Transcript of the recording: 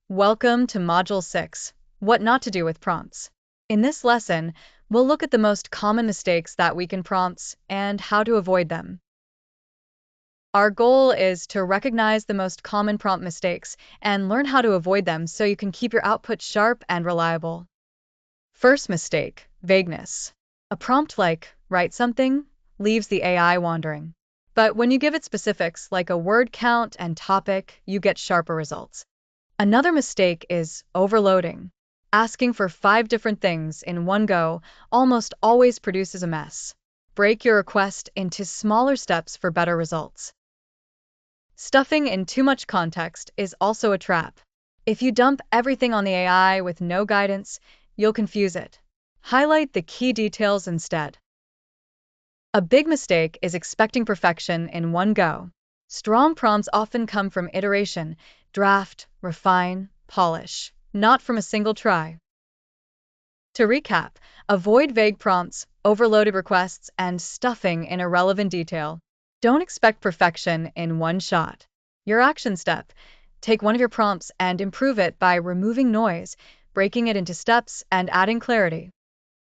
Welcome to Module 6, What Not to Do with Prompts. In this lesson, we'll look at the most common mistakes that weaken prompts and how to avoid them. Our goal is to recognize the most common prompt mistakes and learn how to avoid them so you can keep your output sharp and reliable. First mistake, vagueness. A prompt like, write something, leaves the AI wandering. But when you give it specifics like a word count and topic, you get sharper results. Another mistake is overloading. Asking for 5 different things in one go almost always produces a mess. Break your request into smaller steps for better results. Stuffing in too much context is also a trap. If you dump everything on the AI with no guidance, you'll confuse it. Highlight the key details instead. A big mistake is expecting perfection in one go. Strong prompts often come from iteration, draft, refine, polish, not from a single try. To recap, avoid vague prompts, overloaded requests, and stuffing in irrelevant detail. Don't expect perfection in one shot. Your action step: take one of your prompts and improve it by removing noise, breaking it into steps, and adding clarity.